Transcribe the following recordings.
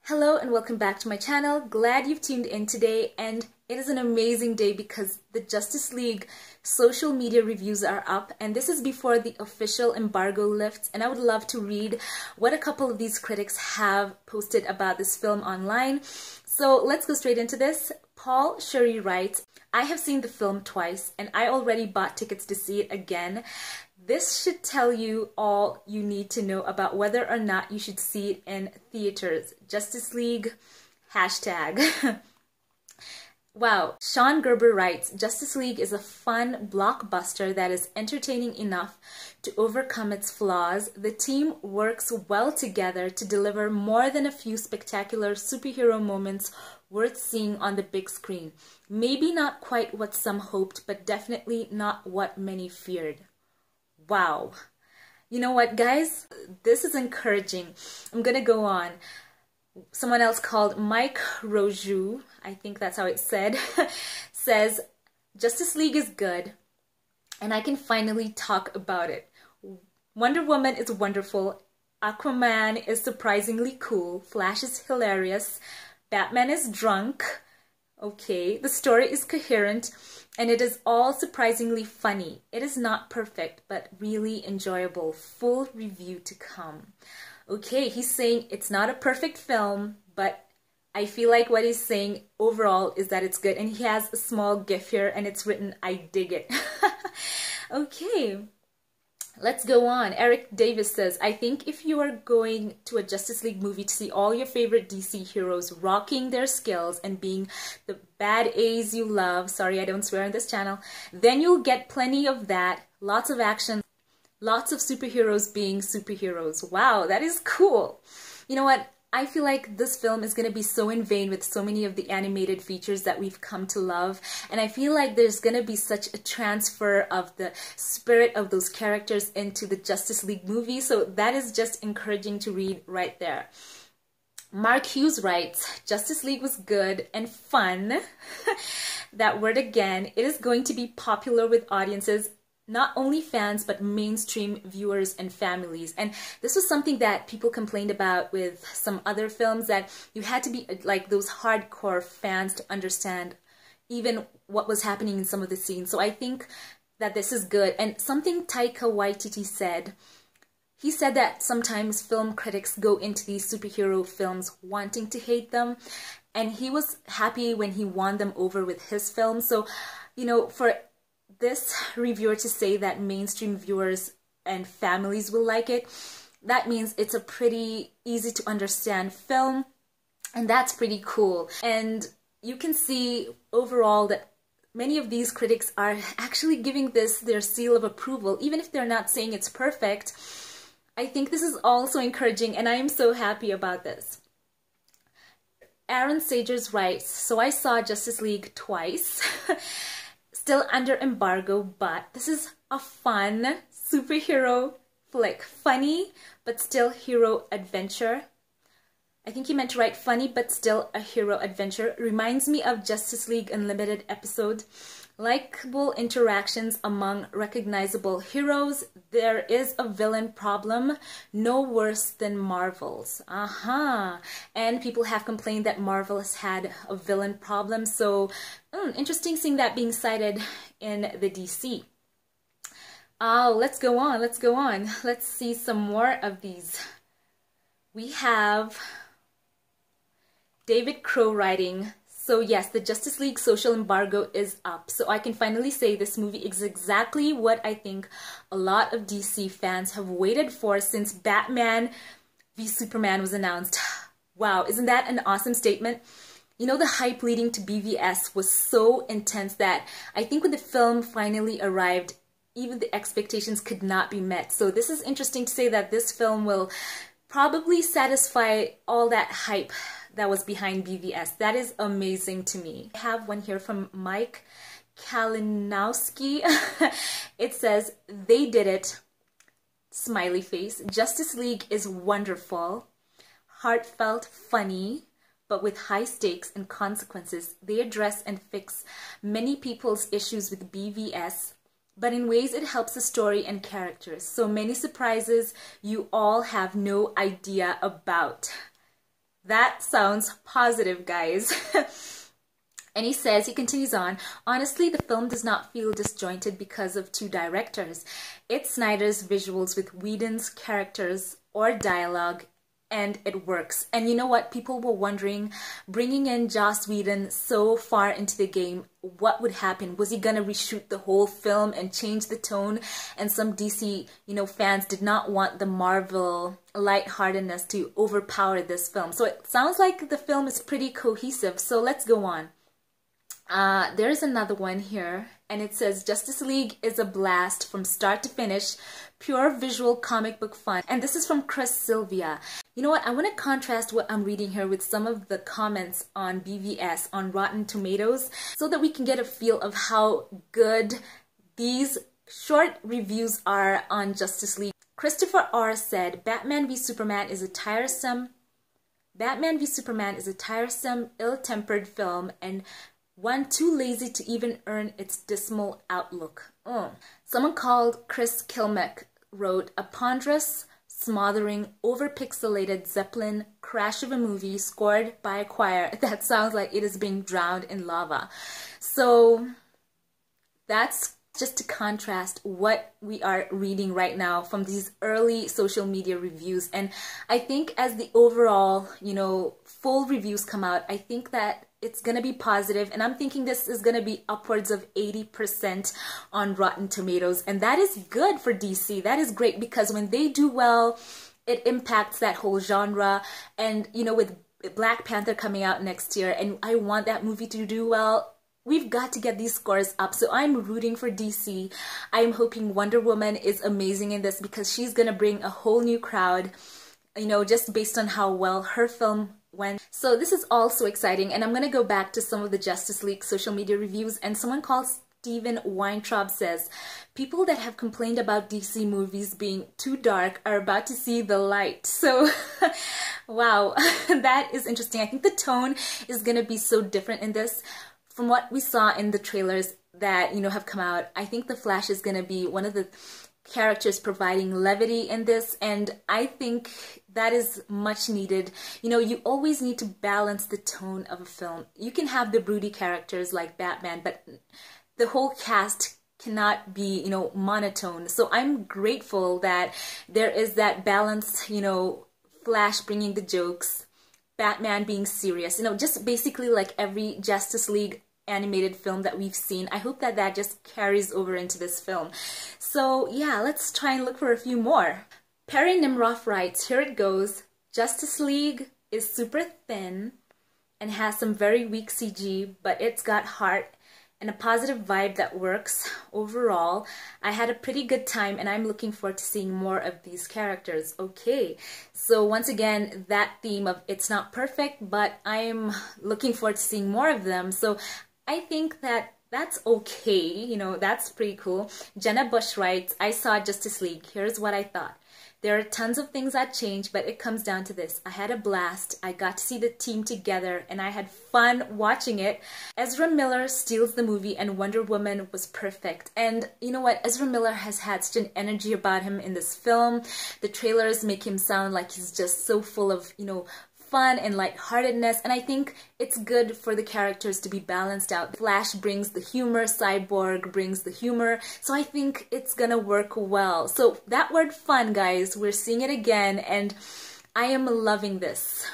Hello and welcome back to my channel. Glad you've tuned in today, and it is an amazing day because the Justice League social media reviews are up, and this is before the official embargo lifts, and I would love to read what a couple of these critics have posted about this film online. So let's go straight into this. Paul Shuri writes, I have seen the film twice and I already bought tickets to see it again. This should tell you all you need to know about whether or not you should see it in theaters. Justice League, hashtag. Wow. Sean Gerber writes, Justice League is a fun blockbuster that is entertaining enough to overcome its flaws. The team works well together to deliver more than a few spectacular superhero moments worth seeing on the big screen. Maybe not quite what some hoped, but definitely not what many feared. Wow. You know what, guys? This is encouraging. I'm gonna go on. Someone else called Mike Roju, I think that's how it's said, says, Justice League is good, and I can finally talk about it. Wonder Woman is wonderful. Aquaman is surprisingly cool. Flash is hilarious. Batman is drunk. Okay, the story is coherent, and it is all surprisingly funny. It is not perfect, but really enjoyable. Full review to come. Okay, he's saying it's not a perfect film, but I feel like what he's saying overall is that it's good. And he has a small gif here, and it's written, I dig it. Okay, let's go on. Eric Davis says, I think if you are going to a Justice League movie to see all your favorite DC heroes rocking their skills and being the bad A's you love, sorry I don't swear on this channel, then you'll get plenty of that, lots of action, lots of superheroes being superheroes. Wow, that is cool. You know what? I feel like this film is going to be so in vein with so many of the animated features that we've come to love. And I feel like there's going to be such a transfer of the spirit of those characters into the Justice League movie. So that is just encouraging to read right there. Mark Hughes writes, Justice League was good and fun. That word again. It is going to be popular with audiences, not only fans, but mainstream viewers and families. And this was something that people complained about with some other films, that you had to be like those hardcore fans to understand even what was happening in some of the scenes. So I think that this is good. And something Taika Waititi said, he said that sometimes film critics go into these superhero films wanting to hate them, and he was happy when he won them over with his film. So, you know, for this reviewer to say that mainstream viewers and families will like it, that means it's a pretty easy to understand film, and that's pretty cool. And you can see overall that many of these critics are actually giving this their seal of approval, even if they're not saying it's perfect. I think this is also encouraging, and I am so happy about this. Aaron Sagers writes, so I saw Justice League twice. Still under embargo, but this is a fun superhero flick. Funny, but still hero adventure. I think he meant to write funny, but still a hero adventure. Reminds me of Justice League Unlimited episode. Likeable interactions among recognizable heroes. There is a villain problem, no worse than Marvel's. And people have complained that Marvel has had a villain problem, so interesting seeing that being cited in the DC. Oh, let's go on, let's go on. Let's see some more of these. We have David Crow writing, so yes, the Justice League social embargo is up. So I can finally say this movie is exactly what I think a lot of DC fans have waited for since Batman v Superman was announced. Wow, isn't that an awesome statement? You know, the hype leading to BVS was so intense that I think when the film finally arrived, even the expectations could not be met. So this is interesting to say that this film will probably satisfy all that hype that was behind BVS. That is amazing to me. I have one here from Mike Kalinowski. It says, they did it. Smiley face. Justice League is wonderful, heartfelt, funny, but with high stakes and consequences. They address and fix many people's issues with BVS, but in ways it helps the story and characters. So many surprises you all have no idea about. That sounds positive, guys. And he continues on, honestly, the film does not feel disjointed because of two directors. It's Snyder's visuals with Whedon's characters or dialogue, and it works. And you know what? People were wondering, bringing in Joss Whedon so far into the game, what would happen? Was he gonna reshoot the whole film and change the tone? And some DC, fans did not want the Marvel lightheartedness to overpower this film. So it sounds like the film is pretty cohesive. So let's go on. There's another one here, and it says Justice League is a blast from start to finish, pure visual comic book fun. And this is from Chris Sylvia. You know what? I want to contrast what I'm reading here with some of the comments on BVS, on Rotten Tomatoes, so that we can get a feel of how good these short reviews are on Justice League. Christopher R. said, Batman v Superman is a tiresome, ill-tempered film, and one too lazy to even earn its dismal outlook. Someone called Chris Kilmeck wrote, a ponderous, smothering, over-pixelated Zeppelin crash of a movie scored by a choir that sounds like it is being drowned in lava. So that's just to contrast what we are reading right now from these early social media reviews. And I think as the overall, full reviews come out, I think that it's going to be positive. And I'm thinking this is going to be upwards of 80% on Rotten Tomatoes. And that is good for DC. That is great, because when they do well, it impacts that whole genre. And, with Black Panther coming out next year, and I want that movie to do well, we've got to get these scores up. So I'm rooting for DC. I'm hoping Wonder Woman is amazing in this, because she's going to bring a whole new crowd, just based on how well her film went. So this is also exciting. And I'm going to go back to some of the Justice League social media reviews. And someone called Steven Weintraub says, people that have complained about DC movies being too dark are about to see the light. So, wow, that is interesting. I think the tone is going to be so different in this. From what we saw in the trailers that, have come out, I think the Flash is going to be one of the characters providing levity in this, and I think that is much needed. You always need to balance the tone of a film. You can have the broody characters like Batman, but the whole cast cannot be, monotone. So I'm grateful that there is that balance, Flash bringing the jokes, Batman being serious, just basically like every Justice League animated film that we've seen. I hope that just carries over into this film. So yeah, let's try and look for a few more. Perry Nimroff writes, here it goes. Justice League is super thin and has some very weak CG, but it's got heart and a positive vibe that works. Overall, I had a pretty good time, and I'm looking forward to seeing more of these characters. Okay, so once again, that theme of it's not perfect, but I'm looking forward to seeing more of them. So I think that's okay, that's pretty cool. Jenna Bush writes, I saw Justice League. Here's what I thought. There are tons of things that change, but it comes down to this. I had a blast. I got to see the team together, and I had fun watching it. Ezra Miller steals the movie, and Wonder Woman was perfect. And you know what? Ezra Miller has had such an energy about him in this film. The trailers make him sound like he's just so full of, fun and lightheartedness, and I think it's good for the characters to be balanced out. Flash brings the humor, Cyborg brings the humor, so I think it's gonna work well. So that word fun, guys, we're seeing it again, and I am loving this.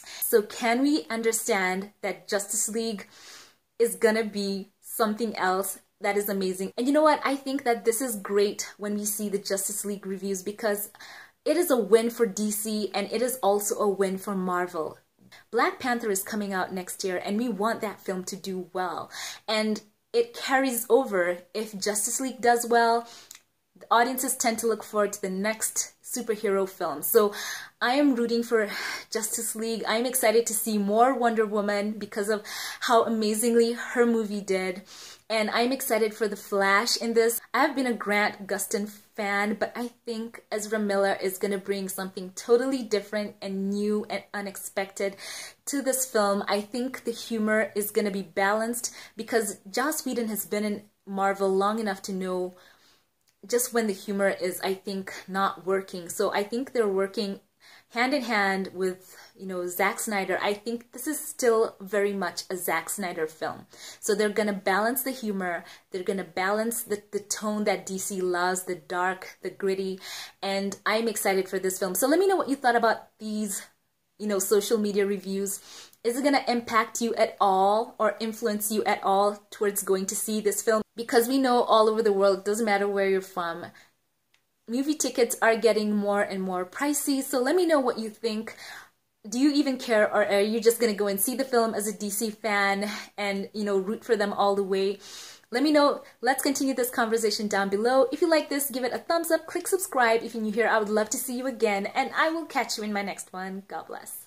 So can we understand that Justice League is gonna be something else that is amazing? And you know what? I think that this is great when we see the Justice League reviews, because it is a win for DC, and it is also a win for Marvel. Black Panther is coming out next year, and we want that film to do well. And it carries over. If Justice League does well, the audiences tend to look forward to the next superhero film. So I am rooting for Justice League. I'm excited to see more Wonder Woman because of how amazingly her movie did. And I'm excited for the Flash in this. I've been a Grant Gustin fan, but I think Ezra Miller is going to bring something totally different and new and unexpected to this film. I think the humor is going to be balanced, because Joss Whedon has been in Marvel long enough to know just when the humor is, I think, not working. So I think they're working hand in hand with, you know, Zack Snyder, I think this is still very much a Zack Snyder film. So they're gonna balance the humor, they're gonna balance the tone that DC loves, the dark, the gritty, and I'm excited for this film. So let me know what you thought about these, you know, social media reviews. Is it gonna impact you at all or influence you at all towards going to see this film? Because we know all over the world, doesn't matter where you're from, movie tickets are getting more and more pricey. So let me know what you think. Do you even care, or are you just gonna go and see the film as a DC fan and, you know, root for them all the way? Let me know. Let's continue this conversation down below. If you like this, give it a thumbs up, click subscribe. If you're new here, I would love to see you again, and I will catch you in my next one. God bless.